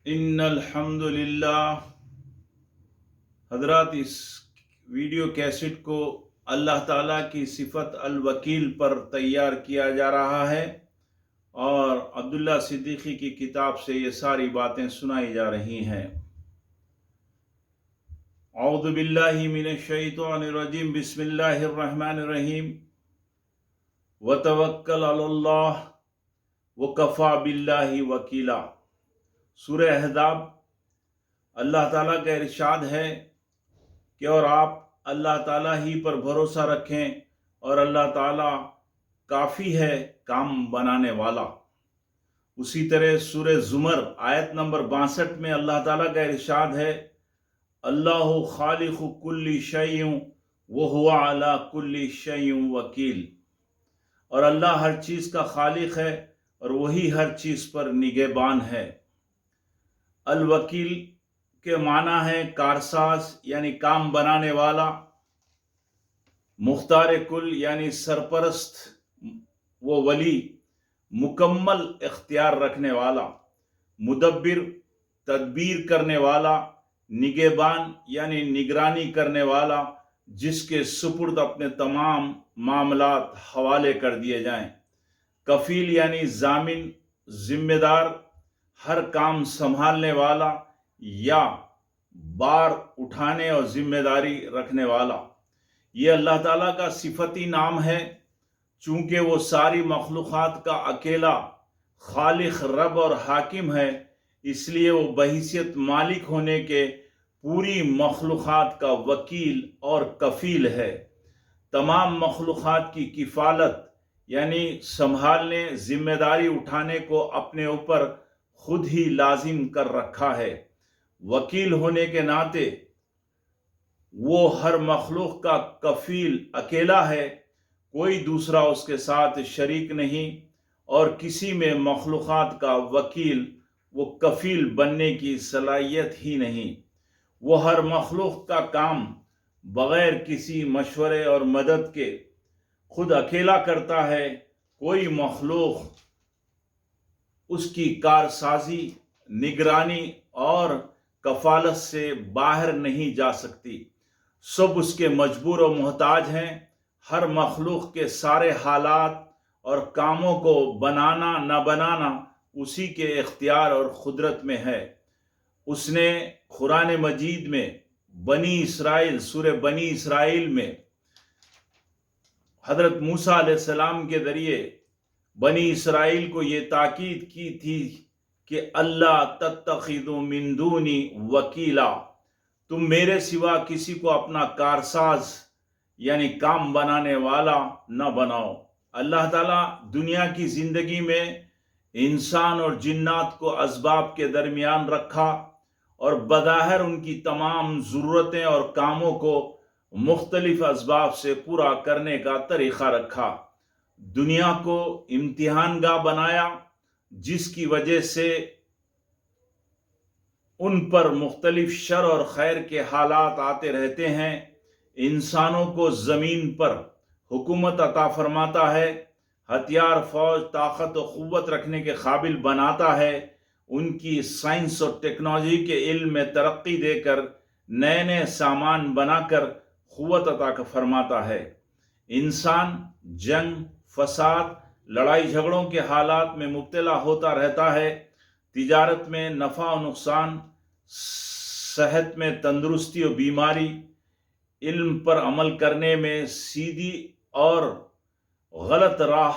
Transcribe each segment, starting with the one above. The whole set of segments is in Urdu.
الحمدللہ حضرات، اس ویڈیو کیسٹ کو اللہ تعالیٰ کی صفت الوکیل پر تیار کیا جا رہا ہے اور عبداللہ صدیقی کی کتاب سے یہ ساری باتیں سنائی جا رہی ہیں۔ اعوذ باللہ من الشیطان الرجیم، بسم اللہ الرحمن الرحیم۔ وتوکل علی اللہ وکفی باللہ وکیلا۔ سورہ احزاب، اللہ تعالیٰ کا ارشاد ہے کہ اور آپ اللہ تعالیٰ ہی پر بھروسہ رکھیں اور اللہ تعالیٰ کافی ہے کام بنانے والا۔ اسی طرح سورہ زمر آیت نمبر 62 میں اللہ تعالیٰ کا ارشاد ہے، اللہ خالق کل شیء وہو علی کل شیء وکیل۔ اور اللہ ہر چیز کا خالق ہے اور وہی ہر چیز پر نگہبان ہے۔ الوکیل کے معنی ہے کارساز یعنی کام بنانے والا، مختار کل یعنی سرپرست و ولی، مکمل اختیار رکھنے والا، مدبر تدبیر کرنے والا، نگہبان یعنی نگرانی کرنے والا جس کے سپرد اپنے تمام معاملات حوالے کر دیے جائیں، کفیل یعنی ضامن، ذمہ دار، ہر کام سنبھالنے والا یا بار اٹھانے اور ذمہ داری رکھنے والا۔ یہ اللہ تعالیٰ کا صفتی نام ہے، چونکہ وہ ساری مخلوقات کا اکیلا خالق، رب اور حاکم ہے، اس لیے وہ بحیثیت مالک ہونے کے پوری مخلوقات کا وکیل اور کفیل ہے۔ تمام مخلوقات کی کفالت یعنی سنبھالنے، ذمہ داری اٹھانے کو اپنے اوپر خود ہی لازم کر رکھا ہے۔ وکیل ہونے کے ناطے وہ ہر مخلوق کا کفیل اکیلا ہے، کوئی دوسرا اس کے ساتھ شریک نہیں، اور کسی میں مخلوقات کا وکیل وہ کفیل بننے کی صلاحیت ہی نہیں۔ وہ ہر مخلوق کا کام بغیر کسی مشورے اور مدد کے خود اکیلا کرتا ہے۔ کوئی مخلوق اس کی کارسازی، نگرانی اور کفالت سے باہر نہیں جا سکتی۔ سب اس کے مجبور و محتاج ہیں۔ ہر مخلوق کے سارے حالات اور کاموں کو بنانا نہ بنانا اسی کے اختیار اور قدرت میں ہے۔ اس نے قرآن مجید میں بنی اسرائیل، سورہ بنی اسرائیل میں حضرت موسیٰ علیہ السلام کے ذریعے بنی اسرائیل کو یہ تاکید کی تھی کہ اللہ تتخذوا من دونی وکیلا، تم میرے سوا کسی کو اپنا کارساز یعنی کام بنانے والا نہ بناؤ۔ اللہ تعالیٰ دنیا کی زندگی میں انسان اور جنات کو اسباب کے درمیان رکھا اور بظاہر ان کی تمام ضرورتیں اور کاموں کو مختلف اسباب سے پورا کرنے کا طریقہ رکھا۔ دنیا کو امتحان گاہ بنایا، جس کی وجہ سے ان پر مختلف شر اور خیر کے حالات آتے رہتے ہیں۔ انسانوں کو زمین پر حکومت عطا فرماتا ہے، ہتھیار، فوج، طاقت و قوت رکھنے کے قابل بناتا ہے، ان کی سائنس اور ٹیکنالوجی کے علم میں ترقی دے کر نئے نئے سامان بنا کر قوت عطا فرماتا ہے۔ انسان جنگ، فساد، لڑائی جھگڑوں کے حالات میں مبتلا ہوتا رہتا ہے، تجارت میں نفع و نقصان، صحت میں تندرستی و بیماری، علم پر عمل کرنے میں سیدھی اور غلط راہ،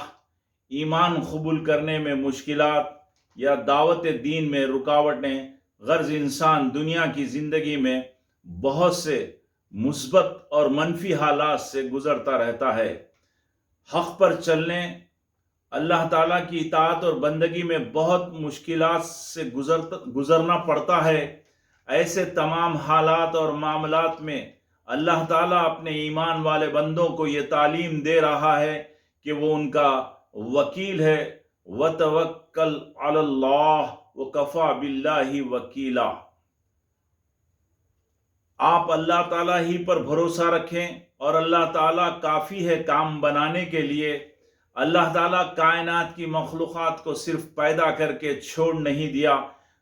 ایمان قبول کرنے میں مشکلات یا دعوت دین میں رکاوٹیں، غرض انسان دنیا کی زندگی میں بہت سے مثبت اور منفی حالات سے گزرتا رہتا ہے۔ حق پر چلنے، اللہ تعالیٰ کی اطاعت اور بندگی میں بہت مشکلات سے گزرنا پڑتا ہے۔ ایسے تمام حالات اور معاملات میں اللہ تعالیٰ اپنے ایمان والے بندوں کو یہ تعلیم دے رہا ہے کہ وہ ان کا وکیل ہے۔ وَتَوَكَّلْ عَلَى اللَّهِ وَكَفَى بِاللَّهِ وَكِيلًا۔ آپ اللہ تعالیٰ ہی پر بھروسہ رکھیں اور اللہ تعالیٰ کافی ہے کام بنانے کے لیے۔ اللہ تعالیٰ کائنات کی مخلوقات کو صرف پیدا کر کے چھوڑ نہیں دیا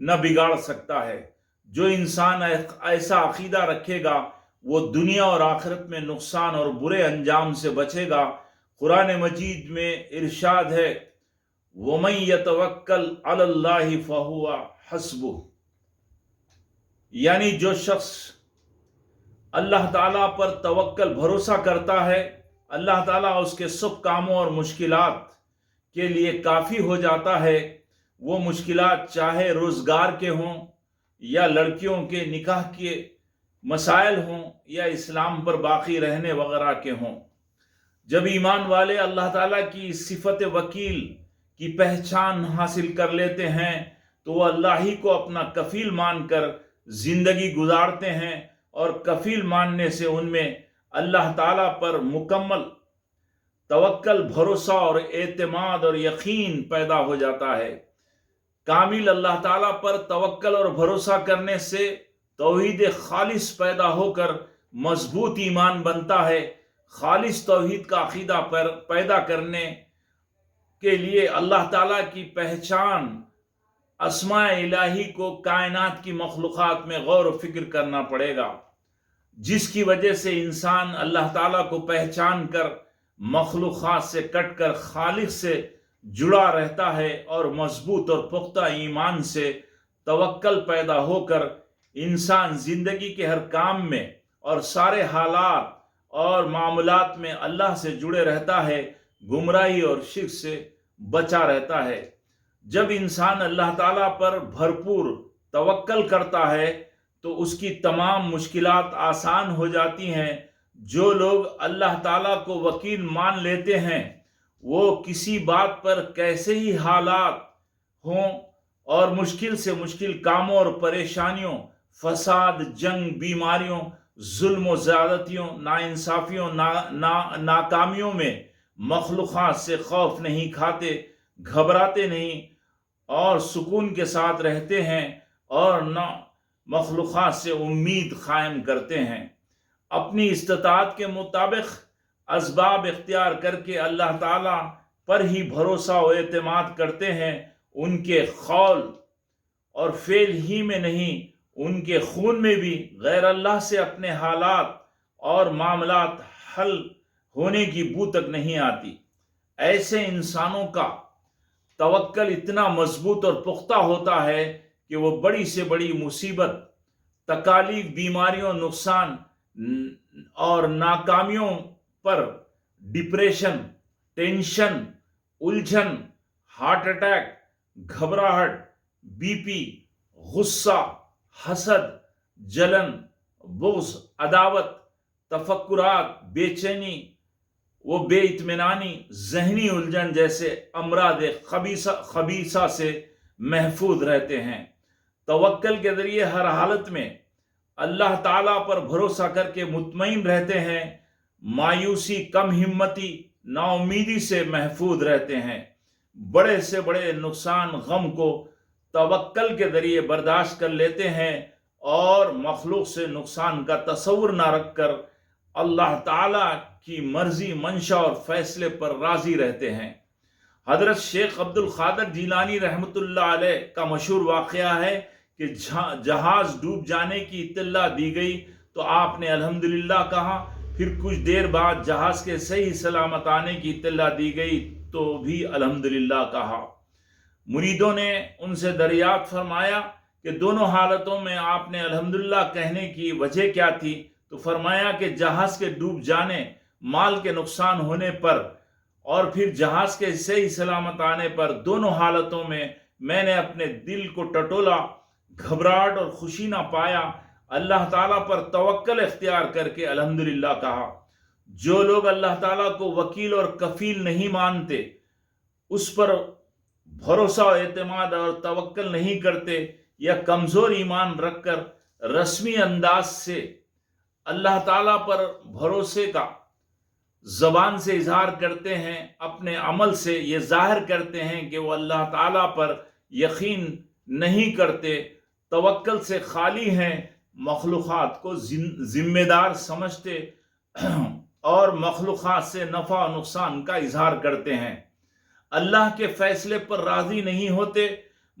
نہ بگاڑ سکتا ہے۔ جو انسان ایسا عقیدہ رکھے گا وہ دنیا اور آخرت میں نقصان اور برے انجام سے بچے گا۔ قرآن مجید میں ارشاد ہے وَمَن يَتَوَكَّلْ عَلَى اللَّهِ فَهُوَ حَسْبُهُ، یعنی جو شخص اللہ تعالیٰ پر توکل بھروسہ کرتا ہے، اللہ تعالیٰ اس کے سب کاموں اور مشکلات کے لیے کافی ہو جاتا ہے۔ وہ مشکلات چاہے روزگار کے ہوں یا لڑکیوں کے نکاح کے مسائل ہوں یا اسلام پر باقی رہنے وغیرہ کے ہوں۔ جب ایمان والے اللہ تعالیٰ کی صفت وکیل کی پہچان حاصل کر لیتے ہیں تو وہ اللہ ہی کو اپنا کفیل مان کر زندگی گزارتے ہیں، اور کفیل ماننے سے ان میں اللہ تعالیٰ پر مکمل توکل، بھروسہ اور اعتماد اور یقین پیدا ہو جاتا ہے۔ کامل اللہ تعالیٰ پر توکل اور بھروسہ کرنے سے توحید خالص پیدا ہو کر مضبوط ایمان بنتا ہے۔ خالص توحید کا عقیدہ پیدا کرنے کے لیے اللہ تعالیٰ کی پہچان، اسماء الہی کو کائنات کی مخلوقات میں غور و فکر کرنا پڑے گا، جس کی وجہ سے انسان اللہ تعالیٰ کو پہچان کر مخلوقات سے کٹ کر خالق سے جڑا رہتا ہے، اور مضبوط اور پختہ ایمان سے توکل پیدا ہو کر انسان زندگی کے ہر کام میں اور سارے حالات اور معاملات میں اللہ سے جڑے رہتا ہے، گمراہی اور شرک سے بچا رہتا ہے۔ جب انسان اللہ تعالیٰ پر بھرپور توکل کرتا ہے تو اس کی تمام مشکلات آسان ہو جاتی ہیں۔ جو لوگ اللہ تعالیٰ کو وکیل مان لیتے ہیں وہ کسی بات پر کیسے ہی حالات ہوں اور مشکل سے مشکل کاموں اور پریشانیوں، فساد، جنگ، بیماریوں، ظلم و زیادتیوں، ناانصافیوں، ناکامیوں میں مخلوقات سے خوف نہیں کھاتے، گھبراتے نہیں اور سکون کے ساتھ رہتے ہیں، اور نہ مخلوقات سے امید قائم کرتے ہیں۔ اپنی استطاعت کے مطابق اسباب اختیار کر کے اللہ تعالیٰ پر ہی بھروسہ و اعتماد کرتے ہیں۔ ان کے قول اور فعل ہی میں نہیں، ان کے خون میں بھی غیر اللہ سے اپنے حالات اور معاملات حل ہونے کی بو تک نہیں آتی۔ ایسے انسانوں کا توکل اتنا مضبوط اور پختہ ہوتا ہے کہ وہ بڑی سے بڑی مصیبت، تکالیف، بیماریوں، نقصان اور ناکامیوں پر ڈپریشن، ٹینشن، الجھن، ہارٹ اٹیک، گھبراہٹ، بی پی، غصہ، حسد، جلن، بغض، عداوت، تفکرات، بے چینی و بے اطمینانی، ذہنی الجھن جیسے امراض خبیثہ سے محفوظ رہتے ہیں۔ توکل کے ذریعے ہر حالت میں اللہ تعالیٰ پر بھروسہ کر کے مطمئن رہتے ہیں، مایوسی، کم ہمتی، نا امیدی سے محفوظ رہتے ہیں۔ بڑے سے بڑے نقصان، غم کو توکل کے ذریعے برداشت کر لیتے ہیں، اور مخلوق سے نقصان کا تصور نہ رکھ کر اللہ تعالیٰ کی مرضی، منشا اور فیصلے پر راضی رہتے ہیں۔ حضرت شیخ عبد القادر جیلانی رحمۃ اللہ علیہ کا مشہور واقعہ ہے کہ جہاز ڈوب جانے کی اطلاع دی گئی تو آپ نے الحمدللہ کہا، پھر کچھ دیر بعد جہاز کے صحیح سلامت آنے کی اطلاع دی گئی تو بھی الحمدللہ کہا۔ مریدوں نے ان سے دریافت فرمایا کہ دونوں حالتوں میں آپ نے الحمدللہ کہنے کی وجہ کیا تھی؟ تو فرمایا کہ جہاز کے ڈوب جانے، مال کے نقصان ہونے پر اور پھر جہاز کے صحیح سلامت آنے پر، دونوں حالتوں میں نے اپنے دل کو ٹٹولا، گھبراہٹ اور خوشی نہ پایا، اللہ تعالیٰ پر توکل اختیار کر کے الحمدللہ کہا۔ جو لوگ اللہ تعالیٰ کو وکیل اور کفیل نہیں مانتے، اس پر بھروسہ و اعتماد اور توکل نہیں کرتے، یا کمزور ایمان رکھ کر رسمی انداز سے اللہ تعالیٰ پر بھروسے کا زبان سے اظہار کرتے ہیں، اپنے عمل سے یہ ظاہر کرتے ہیں کہ وہ اللہ تعالیٰ پر یقین نہیں کرتے، توکل سے خالی ہیں، مخلوقات کو ذمہ دار سمجھتے اور مخلوقات سے نفع و نقصان کا اظہار کرتے ہیں، اللہ کے فیصلے پر راضی نہیں ہوتے،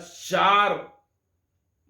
4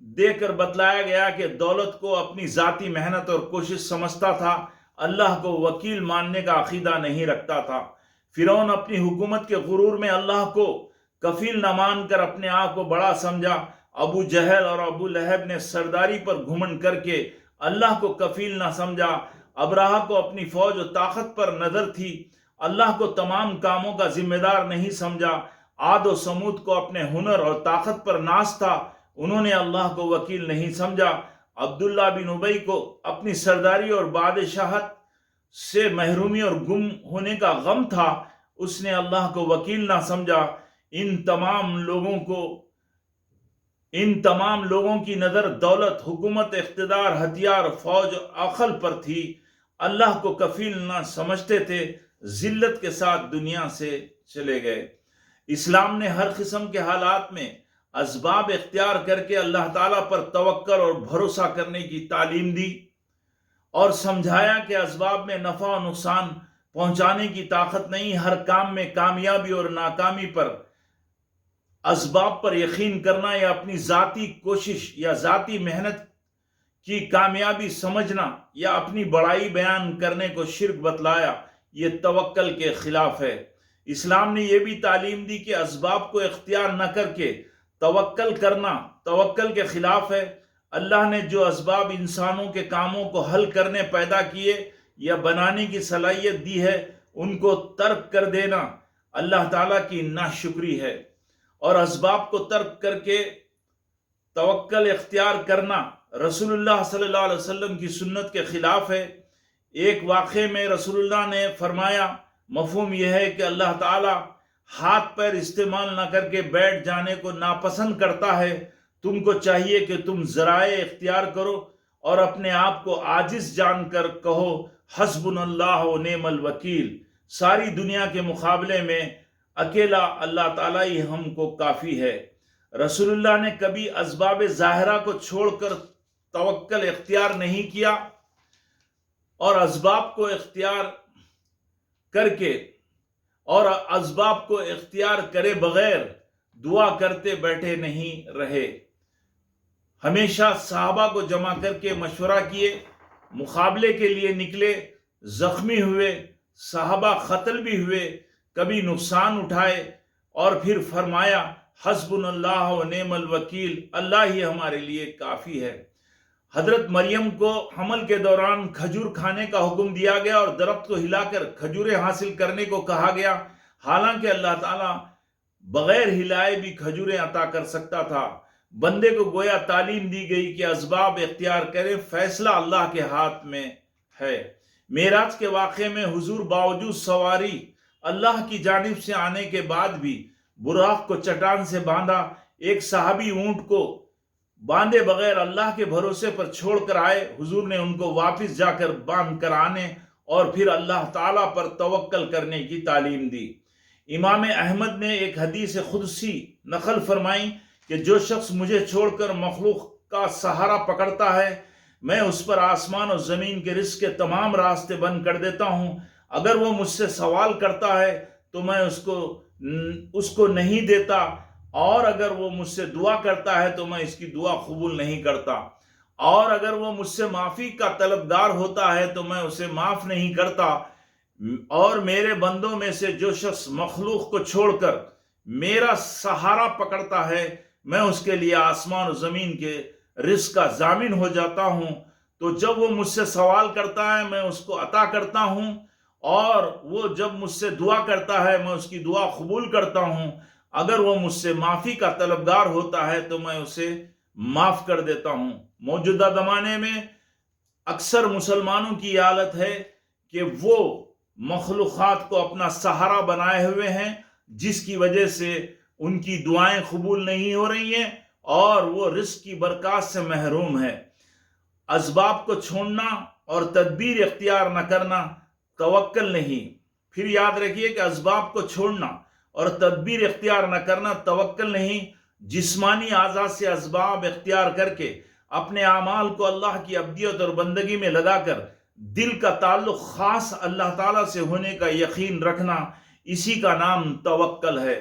دے کر بتلایا گیا کہ دولت کو اپنی ذاتی محنت اور کوشش سمجھتا تھا، اللہ کو وکیل ماننے کا عقیدہ نہیں رکھتا تھا۔ فرعون اپنی حکومت کے غرور میں اللہ کو کفیل نہ مان کر اپنے آپ کو بڑا سمجھا۔ ابو جہل اور ابو لہب نے سرداری پر گھمنڈ کر کے اللہ کو کفیل نہ سمجھا۔ ابراہ کو اپنی فوج و طاقت پر نظر تھی، اللہ کو تمام کاموں کا ذمہ دار نہیں سمجھا۔ عاد و سمود کو اپنے ہنر اور طاقت پر ناز تھا، انہوں نے اللہ کو وکیل نہیں سمجھا۔ عبداللہ بن ابی کو اپنی سرداری اور بادشاہت سے محرومی اور گم ہونے کا غم تھا، اس نے اللہ کو وکیل نہ سمجھا۔ ان تمام لوگوں کی نظر دولت، حکومت، اقتدار، ہتھیار، فوج اور عقل پر تھی، اللہ کو کفیل نہ سمجھتے تھے، ذلت کے ساتھ دنیا سے چلے گئے۔ اسلام نے ہر قسم کے حالات میں اسباب اختیار کر کے اللہ تعالیٰ پر توکل اور بھروسہ کرنے کی تعلیم دی اور سمجھایا کہ اسباب میں نفع و نقصان پہنچانے کی طاقت نہیں۔ ہر کام میں کامیابی اور ناکامی پر اسباب پر یقین کرنا یا اپنی ذاتی کوشش یا ذاتی محنت کی کامیابی سمجھنا یا اپنی بڑائی بیان کرنے کو شرک بتلایا، یہ توکل کے خلاف ہے۔ اسلام نے یہ بھی تعلیم دی کہ اسباب کو اختیار نہ کر کے توکل کرنا توکل کے خلاف ہے۔ اللہ نے جو اسباب انسانوں کے کاموں کو حل کرنے پیدا کیے یا بنانے کی صلاحیت دی ہے، ان کو ترک کر دینا اللہ تعالیٰ کی ناشکری ہے، اور اسباب کو ترک کر کے توکل اختیار کرنا رسول اللہ صلی اللہ علیہ وسلم کی سنت کے خلاف ہے۔ ایک واقعے میں رسول اللہ نے فرمایا، مفہوم یہ ہے کہ اللہ تعالیٰ ہاتھ پیر استعمال نہ کر کے بیٹھ جانے کو ناپسند کرتا ہے۔ تم کو چاہیے کہ تم ذرائع اختیار کرو اور اپنے آپ کو عاجز جان کر کہو حسبنا اللہ و نعم الوکیل، ساری دنیا کے مقابلے میں اکیلا اللہ تعالیٰ ہی ہم کو کافی ہے۔ رسول اللہ نے کبھی اسباب ظاہرہ کو چھوڑ کر توکل اختیار نہیں کیا، اور اسباب کو اختیار کرے بغیر دعا کرتے بیٹھے نہیں رہے۔ ہمیشہ صحابہ کو جمع کر کے مشورہ کیے، مقابلے کے لیے نکلے، زخمی ہوئے، صحابہ قتل بھی ہوئے، کبھی نقصان اٹھائے، اور پھر فرمایا حسبنا اللہ و نعم الوکیل، اللہ ہی ہمارے لیے کافی ہے۔ حضرت مریم کو حمل کے دوران کھجور کھانے کا حکم دیا گیا اور درخت کو ہلا کر کھجوریں حاصل کرنے کو کہا گیا، حالانکہ اللہ تعالیٰ بغیر ہلائے بھی کھجوریں عطا کر سکتا تھا۔ بندے کو گویا تعلیم دی گئی کہ اسباب اختیار کرے، فیصلہ اللہ کے ہاتھ میں ہے۔ معراج کے واقعے میں حضور باوجود سواری اللہ کی جانب سے آنے کے بعد بھی براق کو چٹان سے باندھا۔ ایک صحابی اونٹ کو باندھے بغیر اللہ کے بھروسے پر چھوڑ کر آئے، حضور نے ان کو واپس جا کر باندھ کر آنے اور پھر اللہ تعالیٰ پر توکل کرنے کی تعلیم دی۔ امام احمد نے ایک حدیث قدسی نقل فرمائی کہ جو شخص مجھے چھوڑ کر مخلوق کا سہارا پکڑتا ہے، میں اس پر آسمان اور زمین کے رزق کے تمام راستے بند کر دیتا ہوں۔ اگر وہ مجھ سے سوال کرتا ہے تو میں اس کو نہیں دیتا، اور اگر وہ مجھ سے دعا کرتا ہے تو میں اس کی دعا قبول نہیں کرتا، اور اگر وہ مجھ سے معافی کا طلبگار ہوتا ہے تو میں اسے معاف نہیں کرتا۔ اور میرے بندوں میں سے جو شخص مخلوق کو چھوڑ کر میرا سہارا پکڑتا ہے، میں اس کے لیے آسمان و زمین کے رزق کا ضامن ہو جاتا ہوں۔ تو جب وہ مجھ سے سوال کرتا ہے میں اس کو عطا کرتا ہوں، اور وہ جب مجھ سے دعا کرتا ہے میں اس کی دعا قبول کرتا ہوں۔ اگر وہ مجھ سے معافی کا طلبگار ہوتا ہے تو میں اسے معاف کر دیتا ہوں۔ موجودہ زمانے میں اکثر مسلمانوں کی حالت ہے کہ وہ مخلوقات کو اپنا سہارا بنائے ہوئے ہیں، جس کی وجہ سے ان کی دعائیں قبول نہیں ہو رہی ہیں اور وہ رزق کی برکات سے محروم ہے۔ اسباب کو چھوڑنا اور تدبیر اختیار نہ کرنا توکل نہیں۔ پھر یاد رکھیے کہ اسباب کو چھوڑنا اور تدبیر اختیار نہ کرنا توکل نہیں۔ جسمانی اعضاء سے اسباب اختیار کر کے اپنے اعمال کو اللہ کی عبودیت اور بندگی میں لگا کر دل کا تعلق خاص اللہ تعالیٰ سے ہونے کا یقین رکھنا، اسی کا نام توکل ہے۔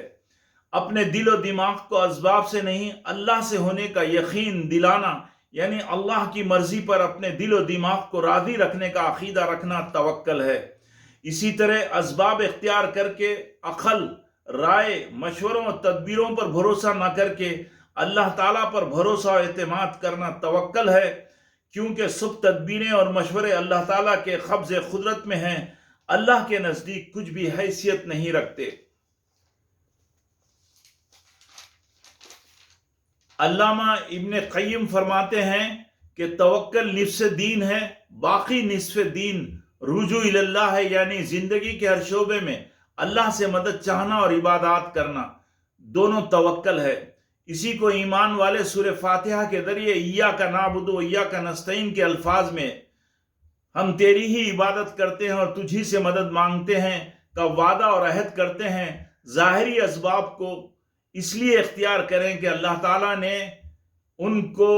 اپنے دل و دماغ کو اسباب سے نہیں اللہ سے ہونے کا یقین دلانا، یعنی اللہ کی مرضی پر اپنے دل و دماغ کو راضی رکھنے کا عقیدہ رکھنا توکل ہے۔ اسی طرح اسباب اختیار کر کے عقل، رائے، مشوروں اور تدبیروں پر بھروسہ نہ کر کے اللہ تعالیٰ پر بھروسہ و اعتماد کرنا توکل ہے، کیونکہ سب تدبیریں اور مشورے اللہ تعالیٰ کے قبض قدرت میں ہیں، اللہ کے نزدیک کچھ بھی حیثیت نہیں رکھتے۔ علامہ ابن قیم فرماتے ہیں کہ توکل نصف دین ہے، باقی نصف دین رجوع اللہ ہے، یعنی زندگی کے ہر شعبے میں اللہ سے مدد چاہنا اور عبادات کرنا، دونوں توکل ہے۔ اسی کو ایمان والے سورہ فاتحہ کے ذریعے ایاک نعبد و ایاک نستعین کے الفاظ میں ہم تیری ہی عبادت کرتے ہیں اور تجھ ہی سے مدد مانگتے ہیں کا وعدہ اور عہد کرتے ہیں۔ ظاہری اسباب کو اس لیے اختیار کریں کہ اللہ تعالیٰ نے ان کو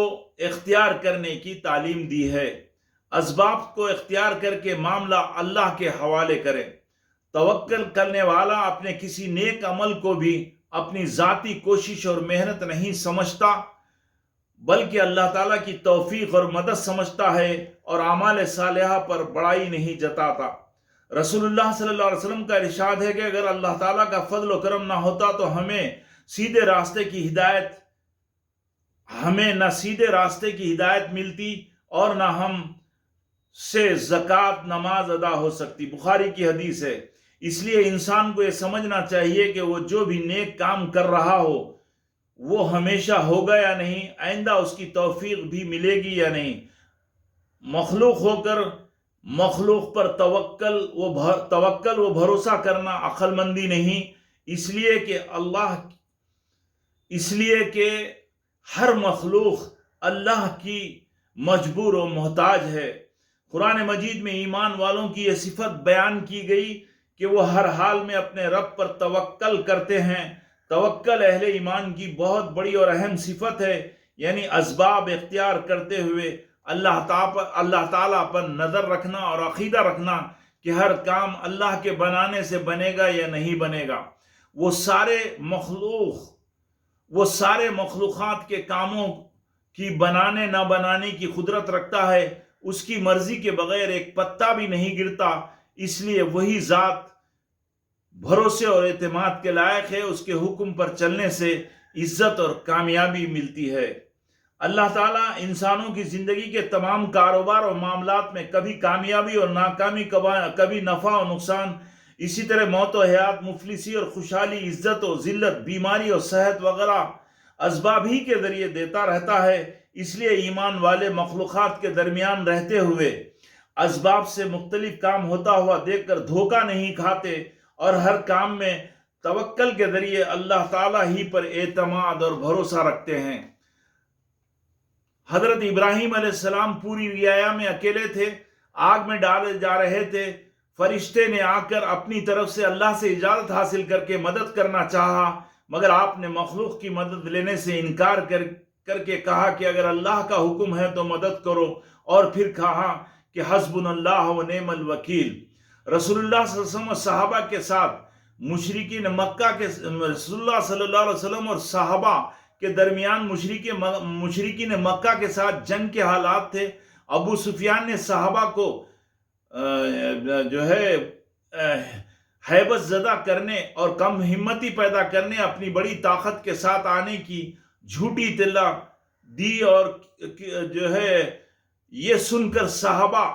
اختیار کرنے کی تعلیم دی ہے۔ اسباب کو اختیار کر کے معاملہ اللہ کے حوالے کریں۔ توکل کرنے والا اپنے کسی نیک عمل کو بھی اپنی ذاتی کوشش اور محنت نہیں سمجھتا، بلکہ اللہ تعالیٰ کی توفیق اور مدد سمجھتا ہے اور اعمال صالحہ پر بڑائی نہیں جتاتا۔ رسول اللہ صلی اللہ علیہ وسلم کا ارشاد ہے کہ اگر اللہ تعالیٰ کا فضل و کرم نہ ہوتا تو ہمیں نہ سیدھے راستے کی ہدایت ملتی اور نہ ہم سے زکوٰۃ نماز ادا ہو سکتی۔ بخاری کی حدیث ہے۔ اس لیے انسان کو یہ سمجھنا چاہیے کہ وہ جو بھی نیک کام کر رہا ہو وہ ہمیشہ ہوگا یا نہیں، آئندہ اس کی توفیق بھی ملے گی یا نہیں۔ مخلوق ہو کر مخلوق پر توکل و بھروسہ کرنا عقل مندی نہیں، اس لیے کہ ہر مخلوق اللہ کی مجبور و محتاج ہے۔ قرآن مجید میں ایمان والوں کی یہ صفت بیان کی گئی کہ وہ ہر حال میں اپنے رب پر توکل کرتے ہیں۔ توکل اہل ایمان کی بہت بڑی اور اہم صفت ہے، یعنی اسباب اختیار کرتے ہوئے اللہ تعالیٰ پر نظر رکھنا اور عقیدہ رکھنا کہ ہر کام اللہ کے بنانے سے بنے گا یا نہیں بنے گا۔ وہ سارے مخلوقات کے کاموں کی بنانے نہ بنانے کی قدرت رکھتا ہے، اس کی مرضی کے بغیر ایک پتا بھی نہیں گرتا، اس لیے وہی ذات بھروسے اور اعتماد کے لائق ہے، اس کے حکم پر چلنے سے عزت اور کامیابی ملتی ہے۔ اللہ تعالیٰ انسانوں کی زندگی کے تمام کاروبار اور معاملات میں کبھی کامیابی اور ناکامی، کبھی نفع اور نقصان، اسی طرح موت و حیات، مفلسی اور خوشحالی، عزت و ذلت، بیماری اور صحت وغیرہ اسباب ہی کے ذریعے دیتا رہتا ہے۔ اس لیے ایمان والے مخلوقات کے درمیان رہتے ہوئے اسباب سے مختلف کام ہوتا ہوا دیکھ کر دھوکہ نہیں کھاتے اور ہر کام میں توکل کے ذریعے اللہ تعالیٰ ہی پر اعتماد اور بھروسہ رکھتے ہیں۔ حضرت ابراہیم علیہ السلام پوری رعایا میں اکیلے تھے، آگ میں ڈالے جا رہے تھے۔ فرشتے نے آ کر اپنی طرف سے اللہ سے اجازت حاصل کر کے مدد کرنا چاہا، مگر آپ نے مخلوق کی مدد لینے سے انکار کر کے کہا کہ اگر اللہ کا حکم ہے تو مدد کرو، اور پھر کہا کہ حسبنا اللہ و نعم الوکیل۔ رسول اللہ صلی اللہ علیہ وسلم اور صحابہ کے ساتھ رسول اللہ صلی اللہ علیہ وسلم اور صحابہ کے درمیان مشرکین مکہ کے ساتھ جنگ کے حالات تھے۔ ابو سفیان نے صحابہ کو ہیبت زدہ کرنے اور کم ہمتی پیدا کرنے، اپنی بڑی طاقت کے ساتھ آنے کی جھوٹی اطلاع دی، اور یہ سن کر صحابہ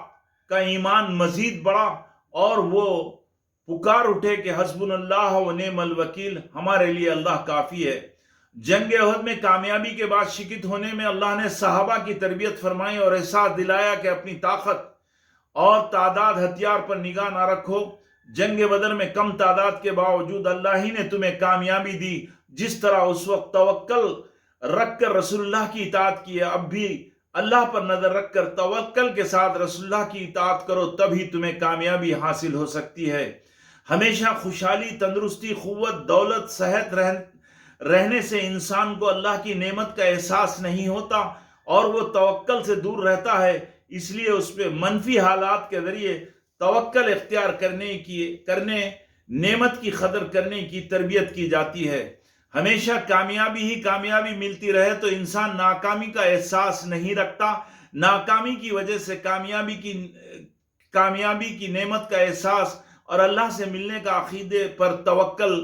کا ایمان مزید بڑھا اور وہ پکار اٹھے کہ حسبنا اللہ و نعم الوکیل، ہمارے لیے اللہ کافی ہے۔ جنگ احد میں کامیابی کے بعد شکست ہونے میں اللہ نے صحابہ کی تربیت فرمائی اور احساس دلایا کہ اپنی طاقت اور تعداد ہتھیار پر نگاہ نہ رکھو۔ جنگ بدر میں کم تعداد کے باوجود اللہ ہی نے تمہیں کامیابی دی، جس طرح اس وقت توکل رکھ کر رسول اللہ کی اطاعت کی ہے، اب بھی اللہ پر نظر رکھ کر توکل کے ساتھ رسول اللہ کی اطاعت کرو، تبھی تمہیں کامیابی حاصل ہو سکتی ہے۔ ہمیشہ خوشحالی، تندرستی، قوت، دولت، صحت رہنے سے انسان کو اللہ کی نعمت کا احساس نہیں ہوتا اور وہ توکل سے دور رہتا ہے، اس لیے اس پہ منفی حالات کے ذریعے توکل اختیار کرنے، نعمت کی قدر کرنے کی تربیت کی جاتی ہے۔ ہمیشہ کامیابی ہی کامیابی ملتی رہے تو انسان ناکامی کا احساس نہیں رکھتا. ناکامی کی وجہ سے کامیابی کی نعمت کا احساس اور اللہ سے ملنے کا عقیدے پر توکل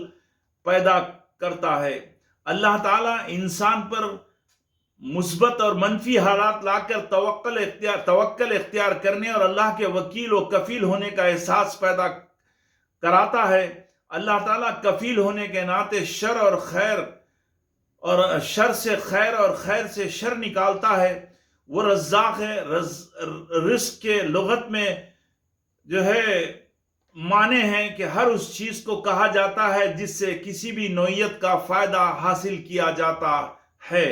پیدا کرتا ہے. اللہ تعالیٰ انسان پر مثبت اور منفی حالات لا کر توکل اختیار کرنے اور اللہ کے وکیل و کفیل ہونے کا احساس پیدا کراتا ہے. اللہ تعالیٰ کفیل ہونے کے ناطے شر سے خیر اور خیر سے شر نکالتا ہے. وہ رزاق ہے. رزق کے لغت میں جو ہے معنی ہیں کہ ہر اس چیز کو کہا جاتا ہے جس سے کسی بھی نوعیت کا فائدہ حاصل کیا جاتا ہے.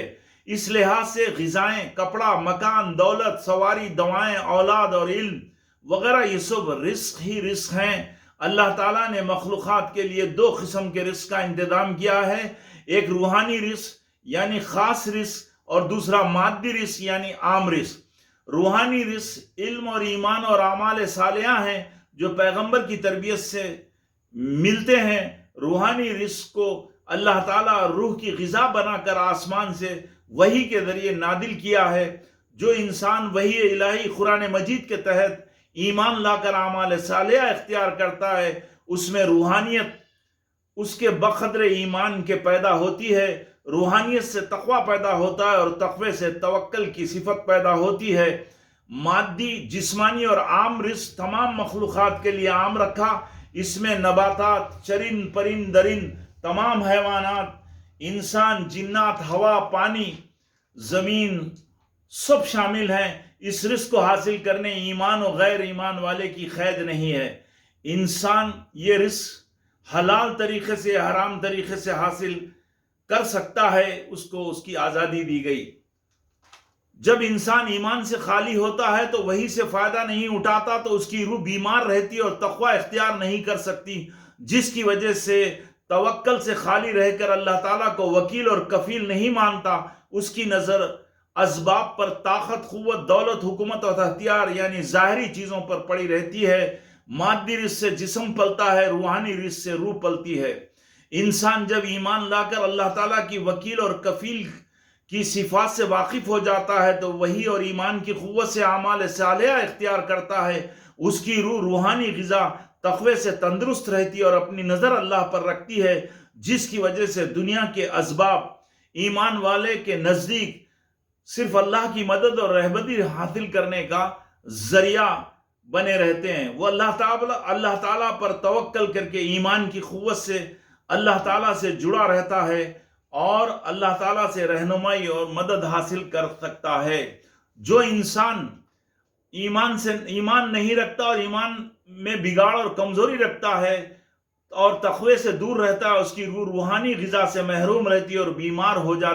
اس لحاظ سے غذائیں، کپڑا، مکان، دولت، سواری، دوائیں، اولاد اور علم وغیرہ یہ سب رزق ہی رزق ہیں. اللہ تعالیٰ نے مخلوقات کے لیے 2 قسم کے رزق کا انتظام کیا ہے. ایک روحانی رزق یعنی خاص رزق اور دوسرا مادی رزق یعنی عام رزق. روحانی رزق علم اور ایمان اور اعمال صالحہ ہیں جو پیغمبر کی تربیت سے ملتے ہیں. روحانی رزق کو اللہ تعالیٰ روح کی غذا بنا کر آسمان سے وحی کے ذریعے نازل کیا ہے. جو انسان وحی الہی قرآن مجید کے تحت ایمان لا کر اعمال صالحہ اختیار کرتا ہے اس میں روحانیت اس کے بقدر ایمان کے پیدا ہوتی ہے. روحانیت سے تقوی پیدا ہوتا ہے اور تقوی سے توکل کی صفت پیدا ہوتی ہے. مادی، جسمانی اور عام رزق تمام مخلوقات کے لیے عام رکھا. اس میں نباتات، چرند پرند درند، تمام حیوانات، انسان، جنات، ہوا، پانی، زمین سب شامل ہیں. اس رزق کو حاصل کرنے ایمان و غیر ایمان والے کی قید نہیں ہے. انسان یہ رزق حلال طریقے سے حرام طریقے سے حاصل کر سکتا ہے. اس کو اس کی آزادی دی گئی. جب انسان ایمان سے خالی ہوتا ہے تو وہی سے فائدہ نہیں اٹھاتا تو اس کی روح بیمار رہتی اور تقوی اختیار نہیں کر سکتی، جس کی وجہ سے توکل سے خالی رہ کر اللہ تعالیٰ کو وکیل اور کفیل نہیں مانتا. اس کی نظر اسباب پر، طاقت، قوت، دولت، حکومت اور ہتھیار یعنی ظاہری چیزوں پر پڑی رہتی ہے. مادی رزق سے جسم پلتا ہے، روحانی رزق سے روح پلتی ہے. انسان جب ایمان لا کر اللہ تعالیٰ کی وکیل اور کفیل کی صفات سے واقف ہو جاتا ہے تو وحی اور ایمان کی قوت سے اعمال صالحہ اختیار کرتا ہے. اس کی روح روحانی غذا تقوی سے تندرست رہتی اور اپنی نظر اللہ پر رکھتی ہے، جس کی وجہ سے دنیا کے اسباب ایمان والے کے نزدیک صرف اللہ کی مدد اور رہبری حاصل کرنے کا ذریعہ بنے رہتے ہیں. وہ اللہ تعالیٰ پر توکل کر کے ایمان کی قوت سے اللہ تعالیٰ سے جڑا رہتا ہے اور اللہ تعالیٰ سے رہنمائی اور مدد حاصل کر سکتا ہے. جو انسان ایمان نہیں رکھتا اور ایمان میں بگاڑ اور کمزوری رکھتا ہے اور تقوی سے دور رہتا ہے، اس کی روح روحانی غذا سے محروم رہتی ہے اور بیمار ہو جاتی ہے.